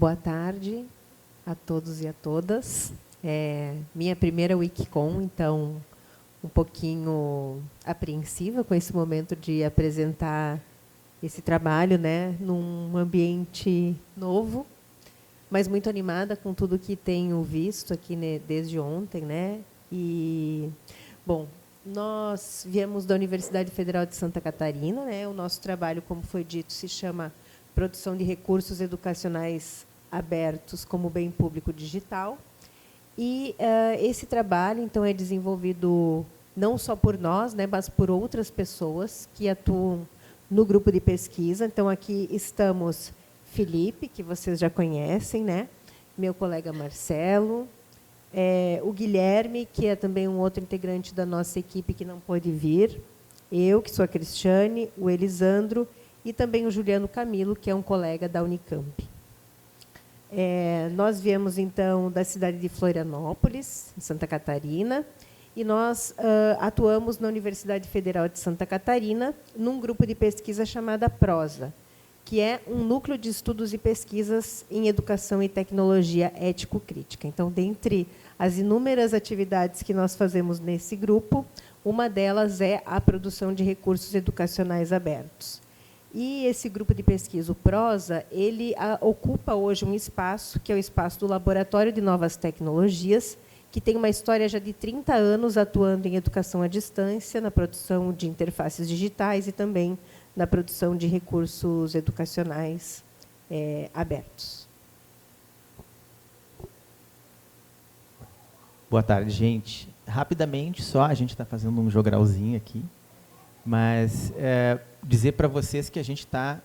Boa tarde a todos e a todas. Minha primeira Wikicon, então, um pouquinho apreensiva com esse momento de apresentar esse trabalho, né, num ambiente novo, mas muito animada com tudo que tenho visto aqui, né, desde ontem, né? E, bom, nós viemos da Universidade Federal de Santa Catarina, né? O nosso trabalho, como foi dito, se chama Produção de Recursos Educacionais Abertos como Bem Público Digital. E esse trabalho, então, é desenvolvido não só por nós, né, mas por outras pessoas que atuam no grupo de pesquisa. Então, aqui estamos Felipe, que vocês já conhecem, né? Meu colega Marcelo, o Guilherme, que é também um outro integrante da nossa equipe que não pôde vir, eu, que sou a Cristiane, o Elisandro e também o Juliano Camilo, que é um colega da Unicamp. Nós viemos, então, da cidade de Florianópolis, em Santa Catarina, e nós atuamos na Universidade Federal de Santa Catarina, num grupo de pesquisa chamada PROSA, que é um núcleo de estudos e pesquisas em educação e tecnologia ético-crítica. Então, dentre as inúmeras atividades que nós fazemos nesse grupo, uma delas é a produção de recursos educacionais abertos. E esse grupo de pesquisa, o PROSA, ele ocupa hoje um espaço, que é o espaço do Laboratório de Novas Tecnologias, que tem uma história já de 30 anos atuando em educação à distância, na produção de interfaces digitais e também na produção de recursos educacionais abertos. Boa tarde, gente. Rapidamente, só, a gente está fazendo um jogralzinho aqui, mas dizer para vocês que a gente está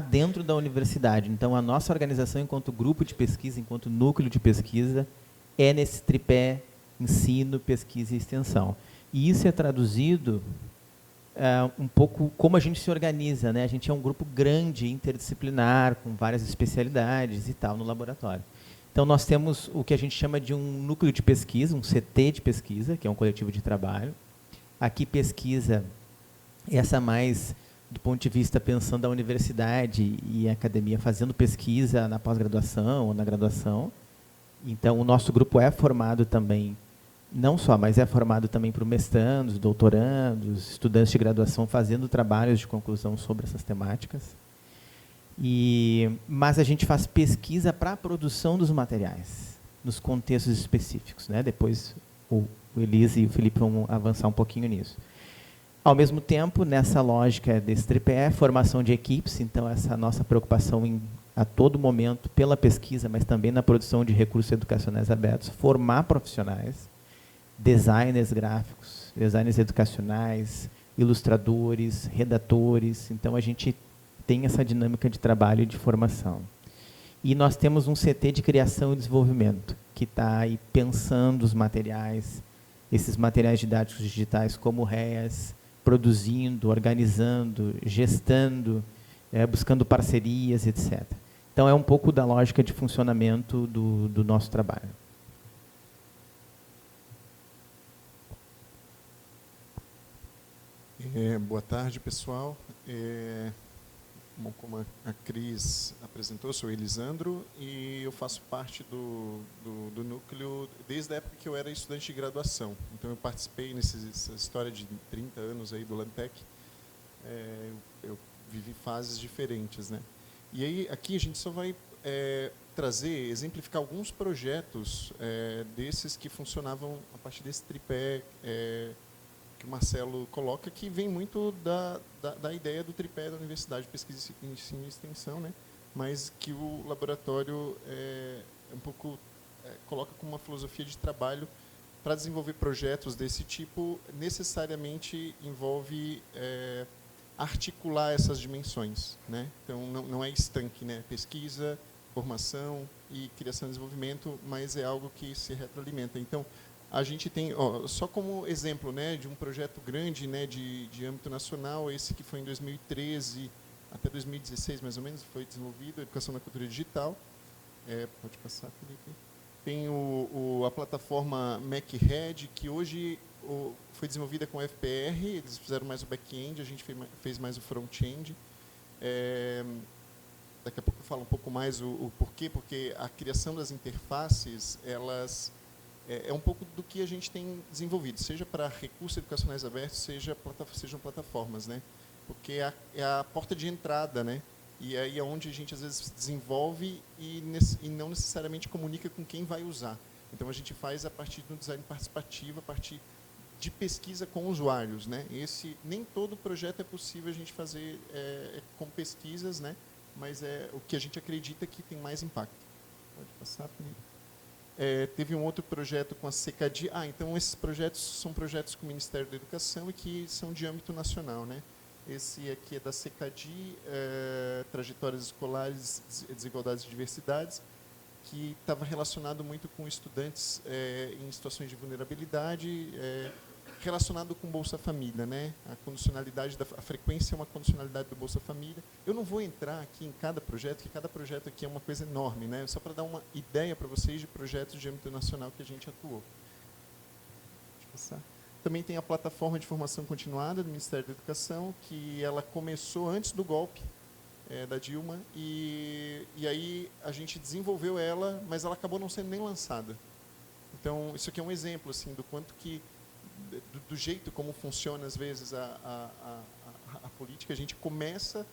dentro da universidade. Então, a nossa organização, enquanto grupo de pesquisa, enquanto núcleo de pesquisa, é nesse tripé ensino, pesquisa e extensão. E isso é traduzido um pouco como a gente se organiza, né? A gente é um grupo grande, interdisciplinar, com várias especialidades e tal no laboratório. Então, nós temos o que a gente chama de um núcleo de pesquisa, um CT de pesquisa, que é um coletivo de trabalho. Aqui, pesquisa, essa mais do ponto de vista pensando a universidade e a academia, fazendo pesquisa na pós-graduação ou na graduação. Então, o nosso grupo é formado também, não só, mas é formado também por mestrandos, doutorandos, estudantes de graduação fazendo trabalhos de conclusão sobre essas temáticas. Mas a gente faz pesquisa para a produção dos materiais, nos contextos específicos, né? Depois o Elisa e o Felipe vão avançar um pouquinho nisso. Ao mesmo tempo, nessa lógica desse tripé, formação de equipes, então essa nossa preocupação a todo momento pela pesquisa, mas também na produção de recursos educacionais abertos, formar profissionais, designers gráficos, designers educacionais, ilustradores, redatores. Então, a gente tem essa dinâmica de trabalho e de formação. E nós temos um CT de criação e desenvolvimento, que está aí pensando os materiais, esses materiais didáticos digitais como REAs, produzindo, organizando, gestando, buscando parcerias, etc. Então, é um pouco da lógica de funcionamento do nosso trabalho. Boa tarde, pessoal. Bom, como a Cris apresentou, eu sou o Elisandro e eu faço parte do núcleo desde a época que eu era estudante de graduação. Então, eu participei nessa história de 30 anos aí do Lantec. Eu vivi fases diferentes, né? E aí, aqui a gente só vai exemplificar alguns projetos desses que funcionavam a partir desse tripé que o Marcelo coloca, que vem muito da ideia do tripé da Universidade de Pesquisa, Ensino e Extensão, né? Mas que o laboratório um pouco coloca como uma filosofia de trabalho para desenvolver projetos desse tipo, necessariamente envolve articular essas dimensões, né? Então, não é estanque, né? Pesquisa, formação e criação e desenvolvimento, mas é algo que se retroalimenta. Então, a gente tem, só como exemplo, né, de um projeto grande, né, de âmbito nacional, esse que foi em 2013 até 2016, mais ou menos, foi desenvolvido, a Educação na Cultura Digital. Pode passar, Felipe. Tem a plataforma MacRed, que hoje foi desenvolvida com FPR, eles fizeram mais o back-end, a gente fez mais o front-end. daqui a pouco eu falo um pouco mais o porquê, porque a criação das interfaces, elas é um pouco do que a gente tem desenvolvido, seja para recursos educacionais abertos, sejam plataformas, né? Porque é a porta de entrada, né? E aí é onde a gente, às vezes, desenvolve e não necessariamente comunica com quem vai usar. Então, a gente faz a partir do design participativo, a partir de pesquisa com usuários, né? Nem todo projeto é possível a gente fazer com pesquisas, né? Mas é o que a gente acredita que tem mais impacto. Pode passar, Felipe. Teve um outro projeto com a CECADI. Então, esses projetos são projetos com o Ministério da Educação e que são de âmbito nacional, né? Esse aqui é da CECADI, Trajetórias Escolares, Desigualdades e Diversidades, que estava relacionado muito com estudantes em situações de vulnerabilidade, relacionado com Bolsa Família, né? A condicionalidade, a frequência é uma condicionalidade do Bolsa Família. Eu não vou entrar aqui em cada projeto, porque cada projeto aqui é uma coisa enorme, né? Só para dar uma ideia para vocês de projetos de âmbito nacional que a gente atuou. Deixa eu passar. Também tem a plataforma de formação continuada do Ministério da Educação, que ela começou antes do golpe da Dilma, e aí a gente desenvolveu ela, mas ela acabou não sendo nem lançada. Então, isso aqui é um exemplo assim, do quanto que, do jeito como funciona, às vezes, a política. A gente começa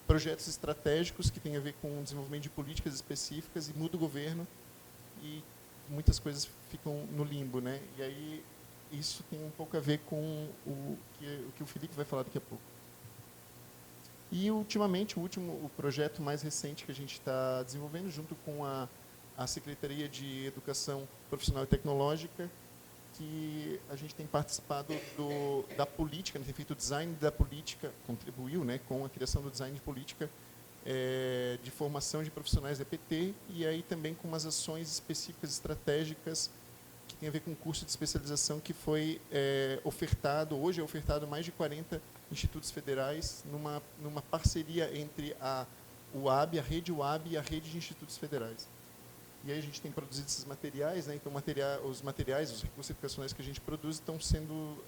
projetos estratégicos que têm a ver com o desenvolvimento de políticas específicas e muda o governo, e muitas coisas ficam no limbo, né? E aí, isso tem um pouco a ver com o que o Felipe vai falar daqui a pouco. E, ultimamente, o projeto mais recente que a gente está desenvolvendo, junto com a Secretaria de Educação Profissional e Tecnológica, que a gente tem participado da política, tem feito o design da política, contribuiu, né, com a criação do design de política de formação de profissionais da EPT, e aí também com umas ações específicas, estratégicas, que tem a ver com o curso de especialização que foi ofertado, hoje é ofertado mais de 40 institutos federais, numa parceria entre a UAB, a rede UAB e a rede de institutos federais. E aí a gente tem produzido esses materiais, né? Então os recursos educacionais que a gente produz estão sendo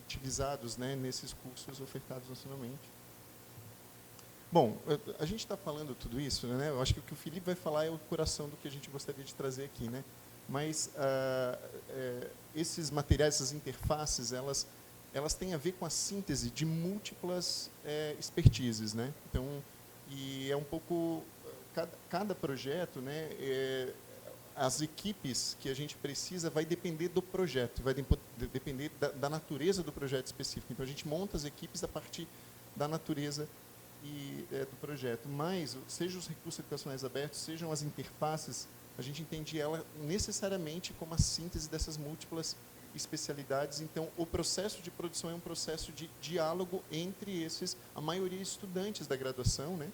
utilizados, né, nesses cursos ofertados nacionalmente. Bom, a gente está falando tudo isso, né? Eu acho que o que o Felipe vai falar é o coração do que a gente gostaria de trazer aqui, né? Mas esses materiais, essas interfaces, elas têm a ver com a síntese de múltiplas expertises, né? Então, e é um pouco cada projeto, né? As equipes que a gente precisa vai depender do projeto, vai depender da natureza do projeto específico. Então, a gente monta as equipes a partir da natureza do projeto. Mas, seja os recursos educacionais abertos, sejam as interfaces, a gente entende ela necessariamente como a síntese dessas múltiplas especialidades. Então, o processo de produção é um processo de diálogo entre a maioria estudantes da graduação, né?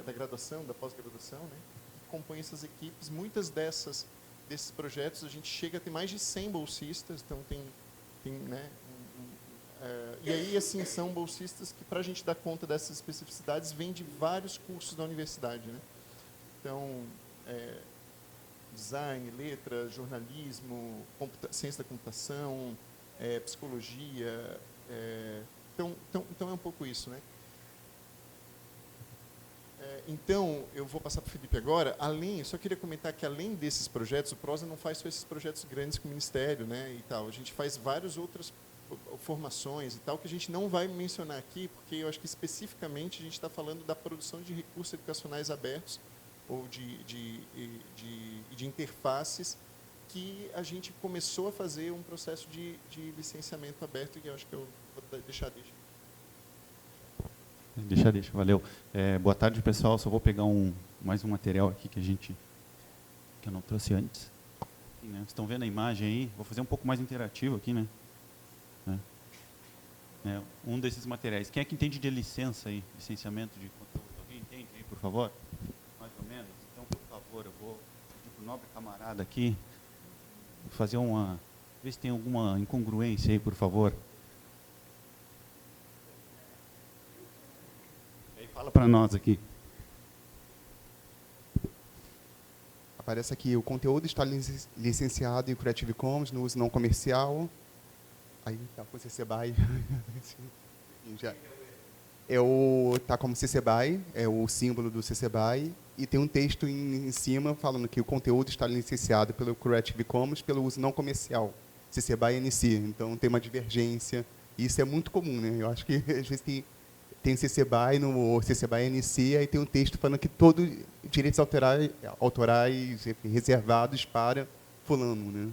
Da graduação, da pós-graduação, né? Que compõem essas equipes. Muitas desses projetos, a gente chega a ter mais de 100 bolsistas, então tem né, e aí, assim, são bolsistas que, para a gente dar conta dessas especificidades, vêm de vários cursos da universidade, né? Então, design, letras, jornalismo, ciência da computação, psicologia. Então, é um pouco isso, né? Então, eu vou passar para o Felipe agora. Eu só queria comentar que, além desses projetos, o PROSA não faz só esses projetos grandes com o Ministério, né, e tal. A gente faz várias outras formações e tal, que a gente não vai mencionar aqui, porque eu acho que, especificamente, a gente está falando da produção de recursos educacionais abertos, ou de interfaces, que a gente começou a fazer um processo de licenciamento aberto, e eu acho que eu vou deixar. Deixa, valeu. Boa tarde, pessoal. Só vou pegar mais um material aqui que eu não trouxe antes. Né? Vocês estão vendo a imagem aí? Vou fazer um pouco mais interativo aqui, né? Um desses materiais. Quem é que entende de licença aí? Licenciamento de conteúdo? Alguém entende aí, por favor? Mais ou menos? Então, por favor, eu vou pedir para o nobre camarada aqui fazer ver se tem alguma incongruência aí, por favor. Fala para nós aqui. Aparece aqui, o conteúdo está licenciado em Creative Commons, no uso não comercial. Aí, tá, você vai. tá como CC BY, é o símbolo do CC BY, e tem um texto em cima falando que o conteúdo está licenciado pelo Creative Commons pelo uso não comercial, CC BY NC. Então tem uma divergência. E isso é muito comum, né? Eu acho que às vezes tem CC BY no CC BY NC, aí tem um texto falando que todos direitos autorais reservados para fulano, né?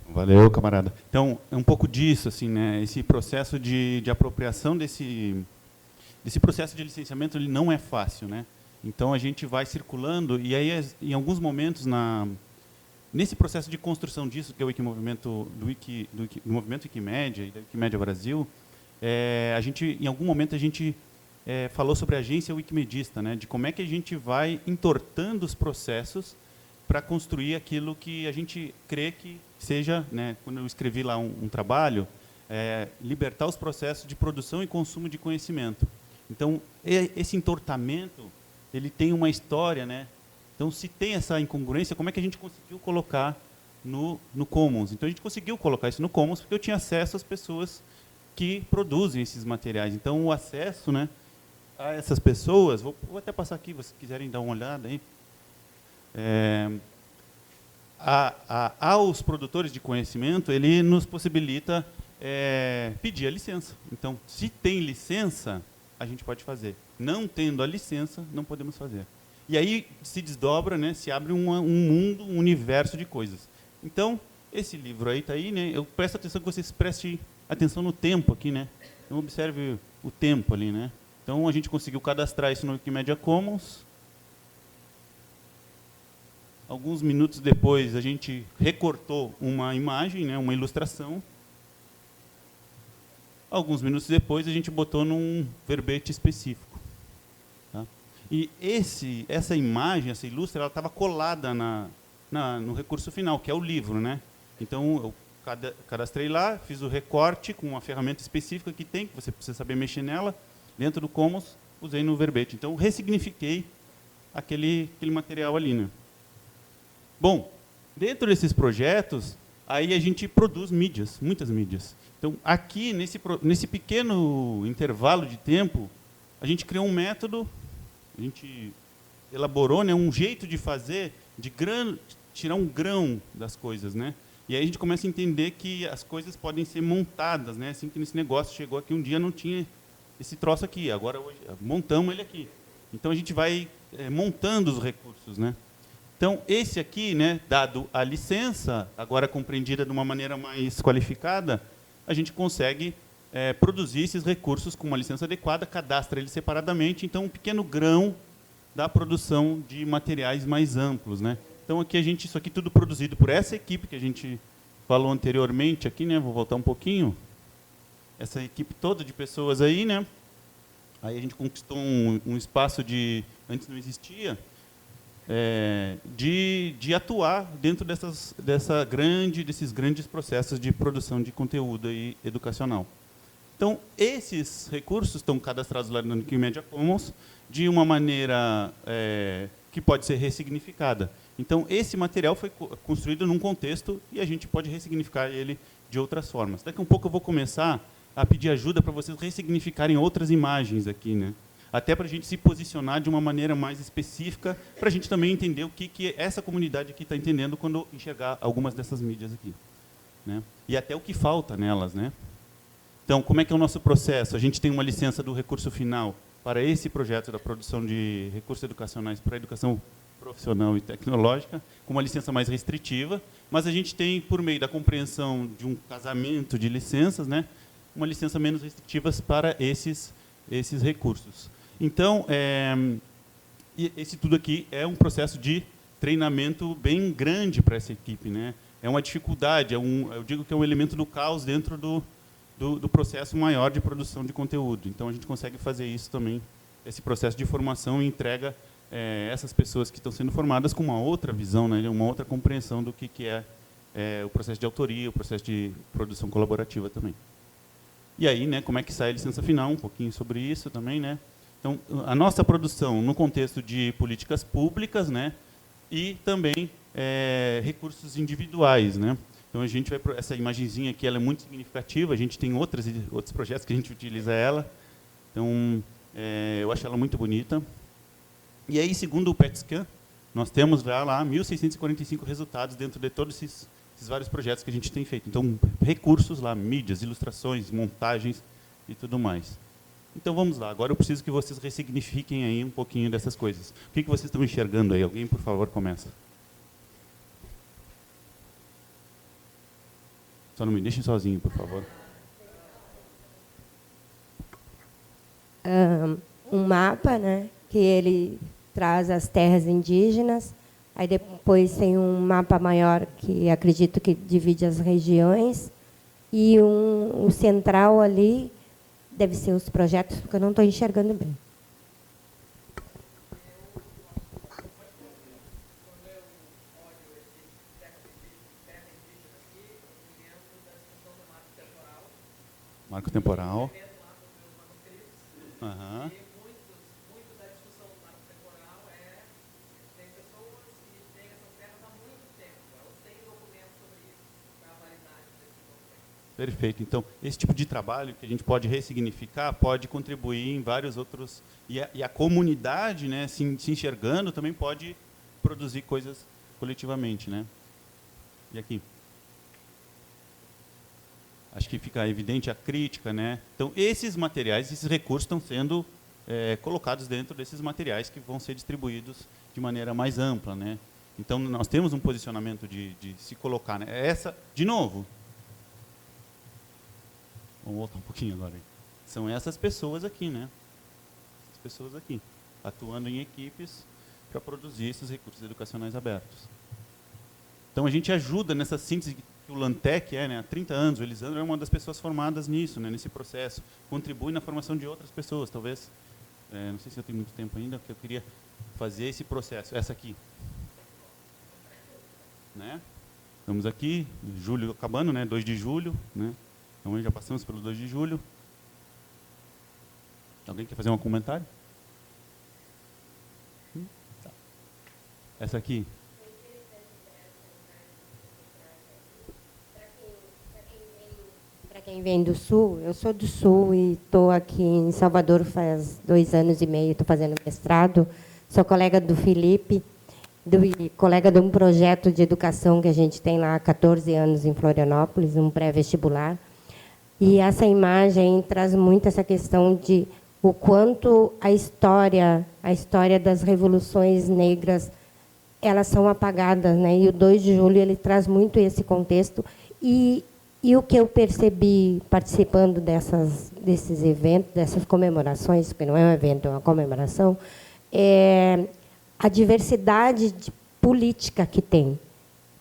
Valeu, camarada. Então, é um pouco disso, assim, né? Esse processo de apropriação desse processo de licenciamento, ele não é fácil, né? Então, a gente vai circulando, e aí, em alguns momentos, nesse processo de construção disso, que é o Wikimovimento, do movimento Wikimedia e da Wikimedia Brasil, em algum momento, a gente falou sobre a agência wikimedista, né? De como é que a gente vai entortando os processos para construir aquilo que a gente crê que seja, né, quando eu escrevi lá um trabalho, libertar os processos de produção e consumo de conhecimento. Então, esse entortamento, ele tem uma história, né? Então, se tem essa incongruência, como é que a gente conseguiu colocar no Commons? Então, a gente conseguiu colocar isso no Commons porque eu tinha acesso às pessoas que produzem esses materiais. Então, o acesso, né, a essas pessoas, vou até passar aqui, se quiserem dar uma olhada aí, aos produtores de conhecimento, ele nos possibilita pedir a licença. Então, se tem licença, a gente pode fazer. Não tendo a licença, não podemos fazer. E aí se desdobra, né, se abre um mundo, um universo de coisas. Então, esse livro aí está aí, né, eu presto atenção que vocês prestem atenção no tempo aqui, né? Então, observe o tempo ali, né? Então, a gente conseguiu cadastrar isso no Wikimedia Commons. Alguns minutos depois, a gente recortou uma imagem, né, uma ilustração. Alguns minutos depois, a gente botou num verbete específico. Tá? E essa imagem, essa ilustra, ela estava colada no recurso final, que é o livro, né? Então, eu cadastrei lá, fiz o recorte com uma ferramenta específica que tem, que você precisa saber mexer nela. Dentro do Commons, usei no verbete. Então, ressignifiquei aquele material ali, né? Bom, dentro desses projetos, aí a gente produz mídias, muitas mídias. Então, aqui, nesse pequeno intervalo de tempo, a gente criou um método, a gente elaborou, né, um jeito de fazer, tirar um grão das coisas, né? E aí a gente começa a entender que as coisas podem ser montadas, né? Assim que nesse negócio chegou aqui, um dia não tinha esse troço aqui, agora hoje, montamos ele aqui. Então, a gente vai montando os recursos, né? Então, esse aqui, né, dado a licença, agora compreendida de uma maneira mais qualificada, a gente consegue produzir esses recursos com uma licença adequada, cadastra eles separadamente, então um pequeno grão da produção de materiais mais amplos, né? Então, aqui isso aqui tudo produzido por essa equipe que a gente falou anteriormente aqui, né? Vou voltar um pouquinho. Essa equipe toda de pessoas aí, né? Aí a gente conquistou um espaço antes não existia, de atuar dentro desses grandes processos de produção de conteúdo aí educacional. Então, esses recursos estão cadastrados lá no Wikimedia Commons de uma maneira que pode ser ressignificada. Então, esse material foi construído num contexto e a gente pode ressignificar ele de outras formas. Daqui a um pouco eu vou começar a pedir ajuda para vocês ressignificarem outras imagens aqui, né? Até para a gente se posicionar de uma maneira mais específica, para a gente também entender o que essa comunidade aqui está entendendo quando enxergar algumas dessas mídias aqui, né? E até o que falta nelas, né? Então, como é que é o nosso processo? A gente tem uma licença do recurso final para esse projeto da produção de recursos educacionais para a educação profissional e tecnológica, com uma licença mais restritiva, mas a gente tem, por meio da compreensão de um casamento de licenças, né, uma licença menos restritiva para esses recursos. Então, esse tudo aqui é um processo de treinamento bem grande para essa equipe, né? É uma dificuldade, eu digo que é um elemento do caos dentro do processo maior de produção de conteúdo. Então, a gente consegue fazer isso também, esse processo de formação e entrega essas pessoas que estão sendo formadas com uma outra visão, né, uma outra compreensão do que é o processo de autoria, o processo de produção colaborativa também. E aí, né, como é que sai a licença final, um pouquinho sobre isso também, né? Então, a nossa produção no contexto de políticas públicas, né, e também recursos individuais, né? Então, a gente essa imagenzinha aqui, ela é muito significativa, a gente tem outros projetos que a gente utiliza ela. Então, eu acho ela muito bonita. E aí, segundo o PET-Scan, nós temos lá 1.645 resultados dentro de todos esses vários projetos que a gente tem feito. Então, recursos lá, mídias, ilustrações, montagens e tudo mais. Então, vamos lá. Agora eu preciso que vocês ressignifiquem aí um pouquinho dessas coisas. O que vocês estão enxergando aí? Alguém, por favor, começa. Só não me deixem sozinho, por favor. Um mapa, né, que ele traz as terras indígenas. Aí depois tem um mapa maior que acredito que divide as regiões. E o central ali deve ser os projetos, porque eu não estou enxergando bem. Marco temporal. Aham. Perfeito. Então, esse tipo de trabalho que a gente pode ressignificar pode contribuir em vários outros... E a comunidade, né, se enxergando, também pode produzir coisas coletivamente, né? E aqui? Acho que fica evidente a crítica, né? Então, esses materiais, esses recursos estão sendo colocados dentro desses materiais que vão ser distribuídos de maneira mais ampla, né? Então, nós temos um posicionamento de se colocar, né? De novo... Vamos voltar um pouquinho agora. São essas pessoas aqui, né? Essas pessoas aqui, atuando em equipes para produzir esses recursos educacionais abertos. Então, a gente ajuda nessa síntese que o Lantec né, há 30 anos. O Elisandro é uma das pessoas formadas nisso, né, nesse processo. Contribui na formação de outras pessoas. Talvez, não sei se eu tenho muito tempo ainda, porque eu queria fazer esse processo. Essa aqui. Né? Estamos aqui, julho acabando, né, 2 de julho, né? Então, já passamos pelo 2 de julho. Alguém quer fazer um comentário? Tá. Essa aqui. Para quem vem do Sul, eu sou do Sul e estou aqui em Salvador faz 2 anos e meio, estou fazendo mestrado. Sou colega do Felipe, colega de um projeto de educação que a gente tem lá há 14 anos em Florianópolis, um pré-vestibular. E essa imagem traz muito essa questão de o quanto a história das revoluções negras, elas são apagadas, né? E o 2 de julho ele traz muito esse contexto. E o que eu percebi participando desses eventos, dessas comemorações, porque não é um evento, é uma comemoração, é a diversidade política que tem.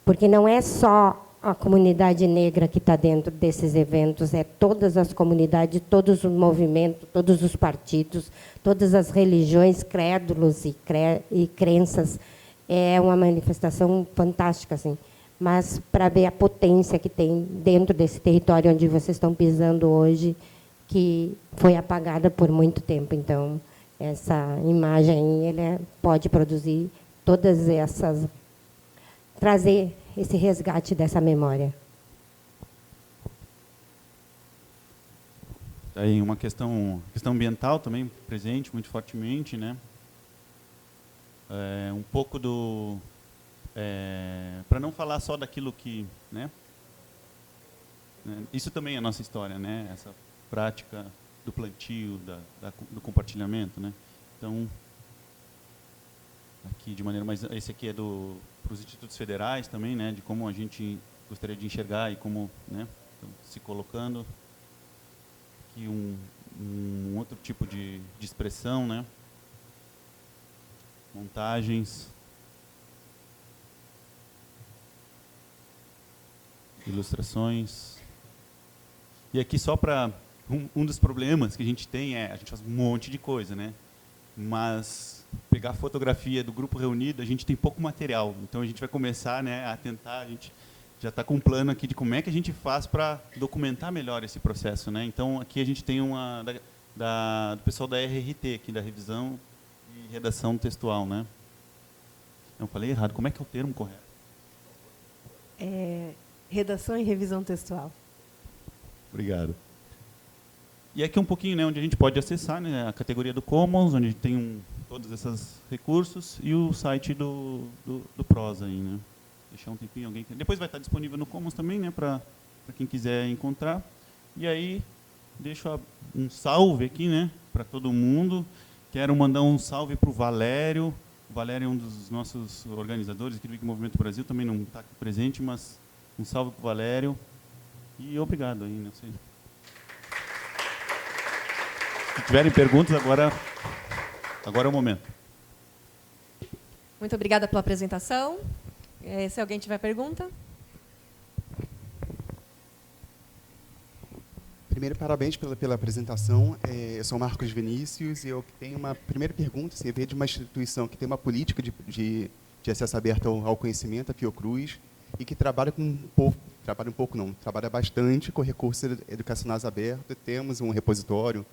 Porque não é só a comunidade negra que está dentro desses eventos, é todas as comunidades, todos os movimentos, todos os partidos, todas as religiões, crédulos e crenças. É uma manifestação fantástica, assim. Mas para ver a potência que tem dentro desse território onde vocês estão pisando hoje, que foi apagada por muito tempo. Então, essa imagem aí, pode produzir todas essas... trazer esse resgate dessa memória. Aí uma questão ambiental também presente muito fortemente, né? Um pouco do... para não falar só daquilo que... né? Isso também é a nossa história, né? Essa prática do plantio, do compartilhamento, né? Então, aqui de maneira mais... Esse aqui é para os institutos federais também, né, de como a gente gostaria de enxergar e como, né, se colocando aqui um outro tipo de expressão, né, montagens, ilustrações. E aqui só para um dos problemas que a gente tem a gente faz um monte de coisa, né, mas pegar a fotografia do grupo reunido, a gente tem pouco material. Então, a gente vai começar, né, a tentar, a gente já está com um plano aqui de como é que a gente faz para documentar melhor esse processo, né? Então, aqui a gente tem uma do pessoal da RRT, aqui da revisão e redação textual, né? Não, falei errado. Como é que é o termo correto? Redação e revisão textual. Obrigado. E aqui um pouquinho, né, onde a gente pode acessar, né, a categoria do Commons, onde tem todos esses recursos, e o site do Prosa aí, né? Deixar um tempinho, depois vai estar disponível no Commons também, né, para quem quiser encontrar. E aí deixo um salve aqui, né, para todo mundo. Quero mandar um salve para o Valério. O Valério é um dos nossos organizadores aqui do Wikimovimento Brasil, também não está aqui presente, mas um salve para o Valério. E obrigado aí, não sei. Se tiverem perguntas, agora é o momento. Muito obrigada pela apresentação. Se alguém tiver pergunta. Primeiro, parabéns pela apresentação. Eu sou Marcos Vinícius e eu tenho uma primeira pergunta. Assim, eu vejo de uma instituição que tem uma política de acesso aberto ao conhecimento, a Fiocruz, e que trabalha bastante com recursos educacionais abertos. Temos um repositório,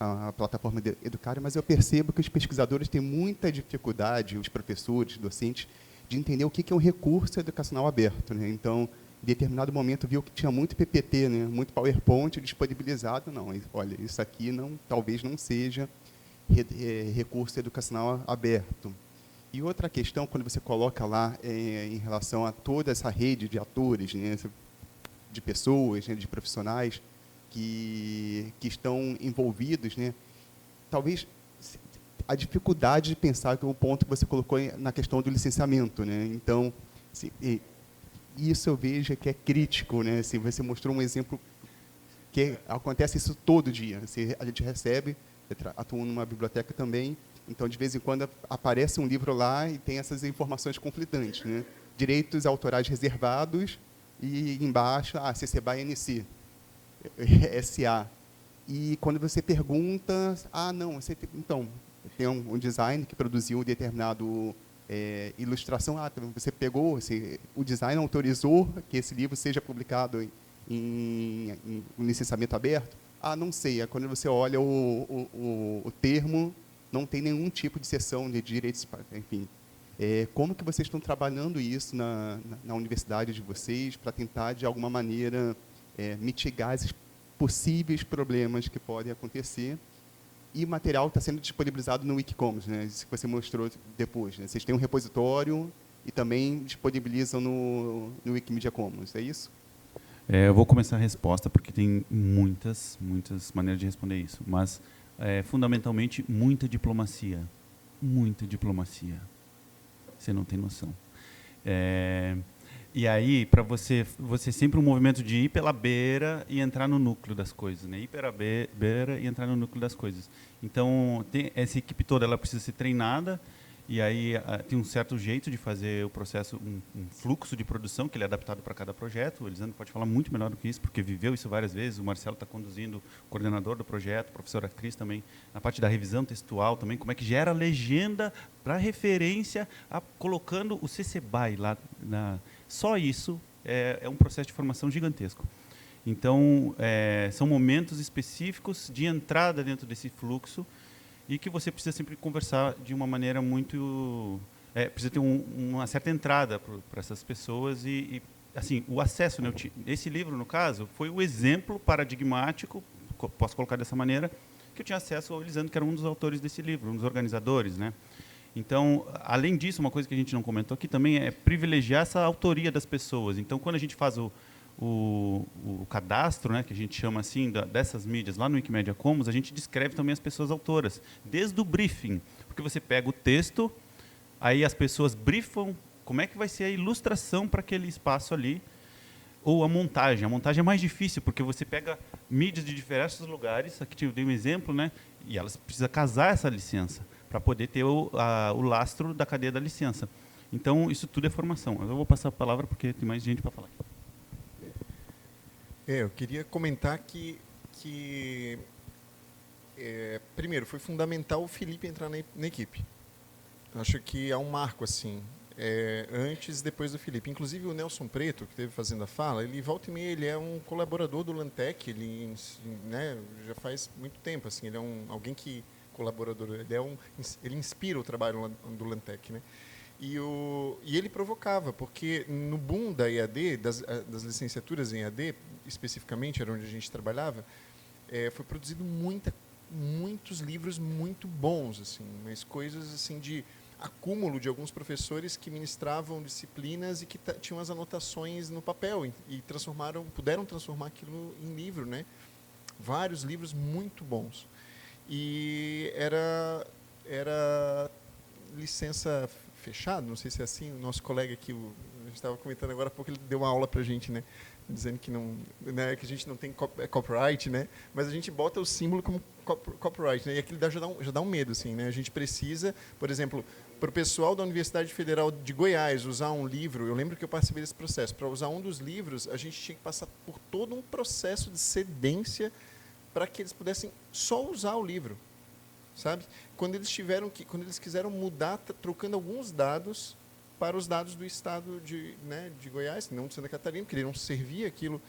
a plataforma Educare, mas eu percebo que os pesquisadores têm muita dificuldade, os professores, docentes, de entender o que é um recurso educacional aberto, né? Então, em determinado momento, viu que tinha muito PPT, né? Muito PowerPoint disponibilizado. Não, olha, isso aqui talvez não seja recurso educacional aberto. E outra questão, quando você coloca lá em relação a toda essa rede de atores, né? De pessoas, né? De profissionais, que estão envolvidos, né? Talvez a dificuldade de pensar que o ponto que você colocou na questão do licenciamento, né? Então, isso eu vejo que é crítico, né? Assim, você mostrou um exemplo que acontece isso todo dia. Assim, a gente recebe, atuo numa biblioteca também, então de vez em quando aparece um livro lá e tem essas informações conflitantes, né? Direitos autorais reservados e embaixo, CCBY NC. SA. E quando você pergunta, não, então, tem um design que produziu determinado ilustração, você pegou, o design autorizou que esse livro seja publicado em licenciamento aberto? Não sei. Quando você olha o termo, não tem nenhum tipo de seção de direitos, enfim. Como que vocês estão trabalhando isso na universidade de vocês para tentar, de alguma maneira, mitigar esses possíveis problemas que podem acontecer? E o material está sendo disponibilizado no Wikicommons, né? Isso que você mostrou depois, né? Vocês têm um repositório e também disponibilizam no Wikimedia Commons, é isso? Eu vou começar a resposta, porque tem muitas maneiras de responder isso. Mas, fundamentalmente, muita diplomacia. Muita diplomacia. Você não tem noção. E aí, para você sempre um movimento de ir pela beira e entrar no núcleo das coisas, né? Ir pela beira e entrar no núcleo das coisas. Então, essa equipe toda, ela precisa ser treinada, e aí tem um certo jeito de fazer o processo, um fluxo de produção, que ele é adaptado para cada projeto. O Elisandro pode falar muito melhor do que isso, porque viveu isso várias vezes. O Marcelo está conduzindo, o coordenador do projeto, a professora Cris também, na parte da revisão textual também, como é que gera legenda para referência, colocando o CCBY lá na... Só isso é um processo de formação gigantesco. Então, são momentos específicos de entrada dentro desse fluxo e que você precisa sempre conversar de uma maneira muito... precisa ter uma certa entrada para essas pessoas e, assim, o acesso, né? Esse livro, no caso, foi o exemplo paradigmático, posso colocar dessa maneira, que eu tinha acesso ao Elisandro, que era um dos autores desse livro, um dos organizadores, né? Então, além disso, uma coisa que a gente não comentou aqui também é privilegiar essa autoria das pessoas. Então, quando a gente faz o cadastro, né, que a gente chama assim, dessas mídias lá no Wikimedia Commons, a gente descreve também as pessoas autoras, desde o briefing, porque você pega o texto, aí as pessoas briefam como é que vai ser a ilustração para aquele espaço ali, ou a montagem. A montagem é mais difícil, porque você pega mídias de diversos lugares, aqui eu dei um exemplo, né, e elas precisam casar essa licença, para poder ter o lastro da cadeia da licença. Então, isso tudo é formação. Eu vou passar a palavra, porque tem mais gente para falar. Eu queria comentar que primeiro, foi fundamental o Felipe entrar na equipe. Acho que é um marco, assim, antes e depois do Felipe. Inclusive, o Nelson Preto, que esteve fazendo a fala, ele volta e meia, ele é um colaborador do Lantec, ele, né, já faz muito tempo, assim, ele é alguém que colaborador, ele inspira o trabalho do Lantec, né? E ele provocava, porque no boom da EAD, das licenciaturas em EAD, especificamente, era onde a gente trabalhava, foi produzido muitos livros muito bons, assim, mas coisas assim de acúmulo de alguns professores que ministravam disciplinas e que tinham as anotações no papel e puderam transformar aquilo em livro, né? Vários livros muito bons. E era licença fechada, não sei se é assim, o nosso colega aqui, a gente estava comentando agora há pouco, ele deu uma aula para a gente, né? Dizendo que não, né, que a gente não tem copyright, né? Mas a gente bota o símbolo como copyright, né? E aquilo já dá um medo, assim, né? A gente precisa, por exemplo, para o pessoal da Universidade Federal de Goiás usar um livro, eu lembro que eu participei desse processo, para usar um dos livros, a gente tinha que passar por todo um processo de cedência para que eles pudessem só usar o livro, sabe? Quando eles quiseram mudar, trocando alguns dados para os dados do estado de Goiás, não de Santa Catarina, queriam servir aquilo.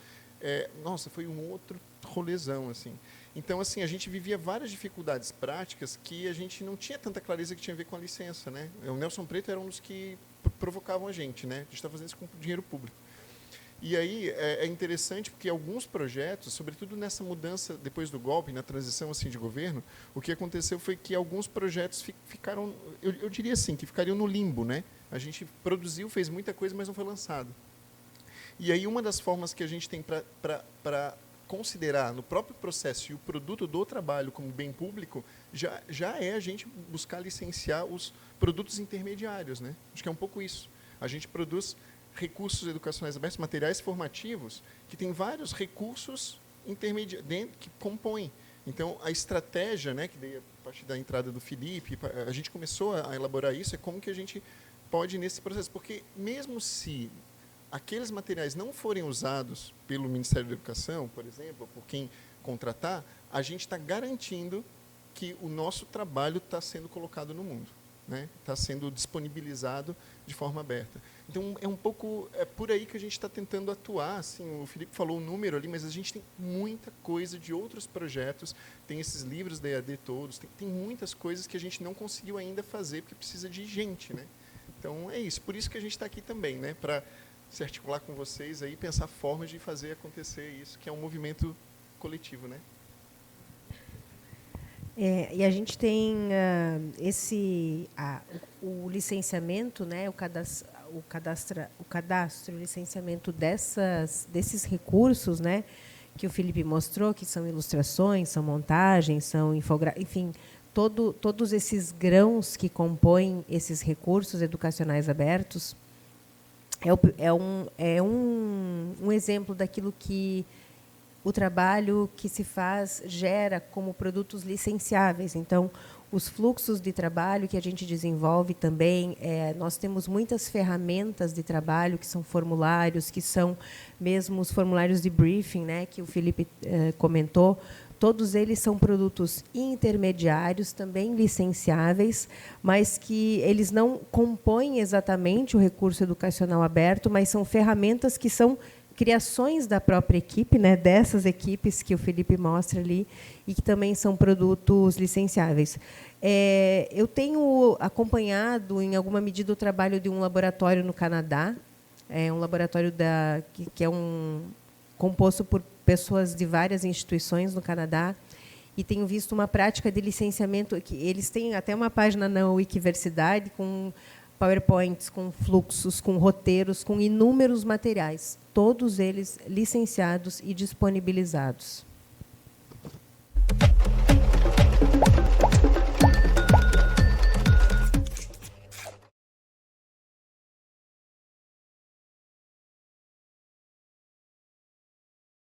Nossa, foi um outro rolezão, assim. Então, assim, a gente vivia várias dificuldades práticas que a gente não tinha tanta clareza que tinha a ver com a licença, né? O Nelson Preto era um dos que provocavam a gente, né? A gente está fazendo isso com dinheiro público. E aí é interessante porque alguns projetos, sobretudo nessa mudança depois do golpe, na transição assim de governo, o que aconteceu foi que alguns projetos ficaram, eu diria assim, que ficariam no limbo, né? A gente produziu, fez muita coisa, mas não foi lançado. E aí uma das formas que a gente tem para considerar no próprio processo e o produto do trabalho como bem público já é a gente buscar licenciar os produtos intermediários, né? Acho que é um pouco isso. A gente produz recursos educacionais abertos, materiais formativos, que tem vários recursos intermediários que compõem. Então, a estratégia, né, que daí a partir da entrada do Felipe, a gente começou a elaborar isso, é como que a gente pode nesse processo. Porque mesmo se aqueles materiais não forem usados pelo Ministério da Educação, por exemplo, ou por quem contratar, a gente está garantindo que o nosso trabalho está sendo colocado no mundo, né? Está sendo disponibilizado de forma aberta. Então, é um pouco por aí que a gente está tentando atuar. Assim, o Felipe falou o número ali, mas a gente tem muita coisa de outros projetos, tem esses livros da EAD todos, tem muitas coisas que a gente não conseguiu ainda fazer, porque precisa de gente, né? Então, é isso. Por isso que a gente está aqui também, né? Para se articular com vocês aí, pensar formas de fazer acontecer isso, que é um movimento coletivo, né? E a gente tem o licenciamento, né, o licenciamento desses recursos, né, que o Felipe mostrou, que são ilustrações, são montagens, são enfim, todos esses grãos que compõem esses recursos educacionais abertos, é um exemplo daquilo que o trabalho que se faz gera como produtos licenciáveis. Então, os fluxos de trabalho que a gente desenvolve também, nós temos muitas ferramentas de trabalho, que são formulários, que são mesmo os formulários de briefing, né, que o Felipe comentou. Todos eles são produtos intermediários, também licenciáveis, mas que eles não compõem exatamente o recurso educacional aberto, mas são ferramentas que são criações da própria equipe, né, dessas equipes que o Felipe mostra ali, e que também são produtos licenciáveis. Eu tenho acompanhado, em alguma medida, o trabalho de um laboratório no Canadá, um laboratório que é composto por pessoas de várias instituições no Canadá, e tenho visto uma prática de licenciamento, que eles têm até uma página na Wikiversidade com PowerPoints, com fluxos, com roteiros, com inúmeros materiais, todos eles licenciados e disponibilizados.